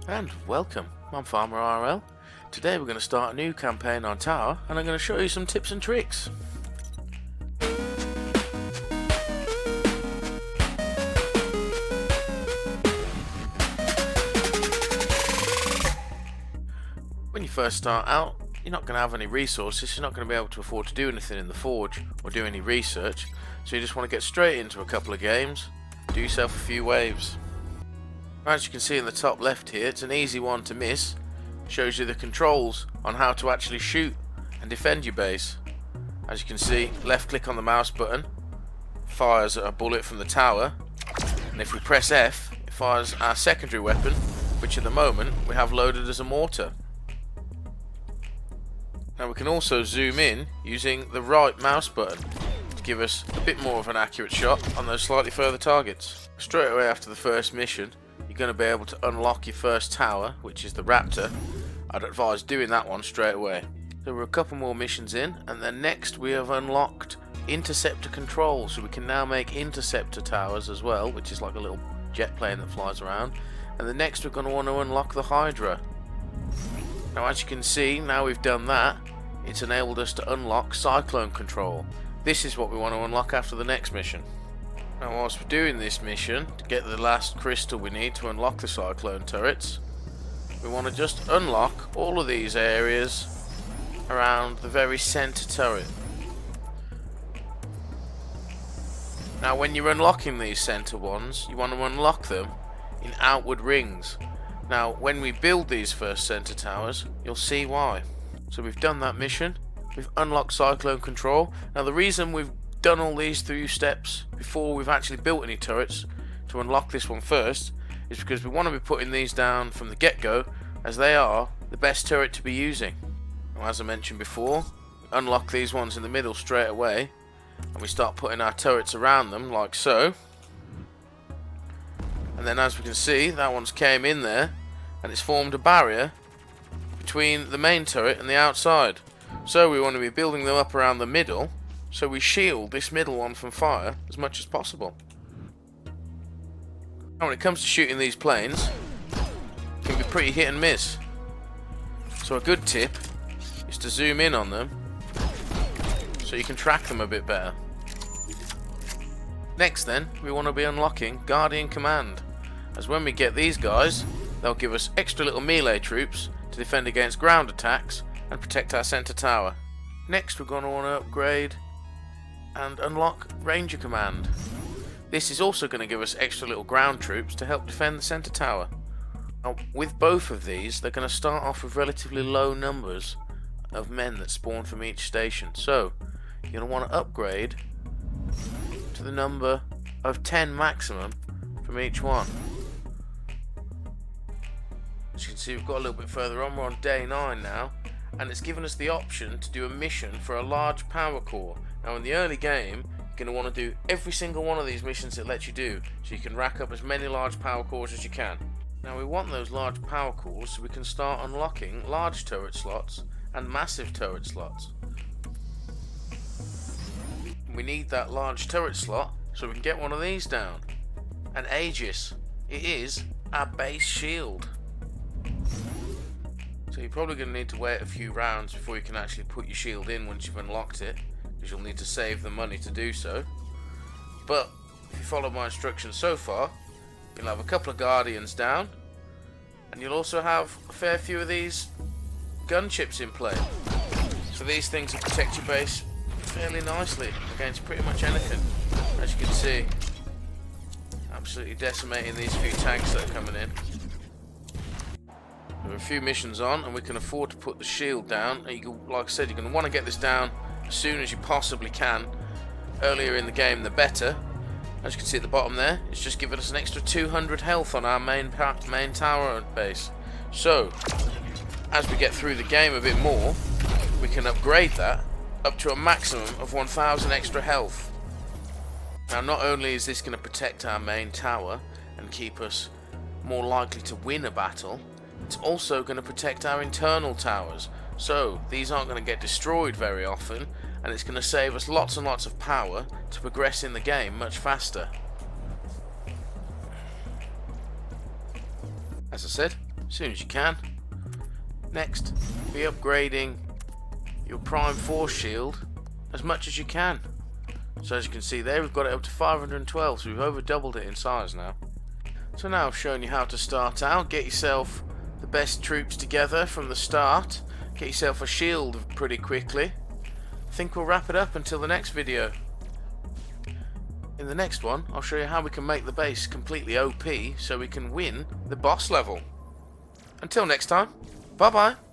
And welcome, I'm Farmer RL. Today we're going to start a new campaign on Taur and I'm going to show you some tips and tricks. When you first start out, you're not going to have any resources, you're not going to be able to afford to do anything in the forge or do any research, so you just want to get straight into a couple of games, do yourself a few waves. As you can see in the top left here, it's an easy one to miss. It shows you the controls on how to actually shoot and defend your base. As you can see, left click on the mouse button fires a bullet from the tower, and if we press F, it fires our secondary weapon, which at the moment we have loaded as a mortar. Now we can also zoom in using the right mouse button to give us a bit more of an accurate shot on those slightly further targets. Straight away after the first mission, you're going to be able to unlock your first tower, which is the Raptor. I'd advise doing that one straight away. So we're a couple more missions in, and then next we have unlocked interceptor control, so we can now make interceptor towers as well, which is like a little jet plane that flies around. And then next we're going to want to unlock the Hydra. Now as you can see, now we've done that, it's enabled us to unlock cyclone control. This is what we want to unlock after the next mission. Now whilst we're doing this mission, to get the last crystal we need to unlock the cyclone turrets, we want to just unlock all of these areas around the very centre turret. Now when you're unlocking these centre ones, you want to unlock them in outward rings. Now when we build these first centre towers, you'll see why. So we've done that mission, we've unlocked cyclone control. Now the reason we've done all these few steps before we've actually built any turrets to unlock this one first is because we want to be putting these down from the get-go, as they are the best turret to be using. Now, as I mentioned before, we unlock these ones in the middle straight away and we start putting our turrets around them like so, and then as we can see, that one's came in there and it's formed a barrier between the main turret and the outside. So we want to be building them up around the middle, so we shield this middle one from fire as much as possible. Now when it comes to shooting these planes, it can be pretty hit and miss. So a good tip is to zoom in on them so you can track them a bit better. Next then, we want to be unlocking Guardian Command, as when we get these guys, they'll give us extra little melee troops to defend against ground attacks and protect our centre tower. Next we're going to want to upgrade and unlock Ranger Command. This is also going to give us extra little ground troops to help defend the centre tower. Now with both of these, they're going to start off with relatively low numbers of men that spawn from each station, so you're going to want to upgrade to the number of 10 maximum from each one. As you can see, we've got a little bit further on, we're on day 9 now, and it's given us the option to do a mission for a large power core. Now in the early game, you're going to want to do every single one of these missions it lets you do, so you can rack up as many large power cores as you can. Now we want those large power cores so we can start unlocking large turret slots and massive turret slots. We need that large turret slot so we can get one of these down. An Aegis. It is our base shield. So you're probably going to need to wait a few rounds before you can actually put your shield in once you've unlocked it, because you'll need to save the money to do so. But if you follow my instructions so far, you'll have a couple of Guardians down, and you'll also have a fair few of these gunchips in play. So these things will protect your base fairly nicely against pretty much anything. As you can see, absolutely decimating these few tanks that are coming in. There are a few missions on and we can afford to put the shield down. Like I said, you're going to want to get this down as soon as you possibly can. Earlier in the game the better. As you can see at the bottom there, it's just given us an extra 200 health on our main tower base. So as we get through the game a bit more, we can upgrade that up to a maximum of 1000 extra health. Now not only is this going to protect our main tower and keep us more likely to win a battle, it's also going to protect our internal towers, so these aren't going to get destroyed very often, and it's going to save us lots and lots of power to progress in the game much faster. As I said, as soon as you can. Next, be upgrading your Prime Force Shield as much as you can. So as you can see there, we've got it up to 512, so we've over doubled it in size now. So now I've shown you how to start out. Get yourself the best troops together from the start. Get yourself a shield pretty quickly. I think we'll wrap it up until the next video. In the next one, I'll show you how we can make the base completely OP so we can win the boss level. Until next time, bye bye.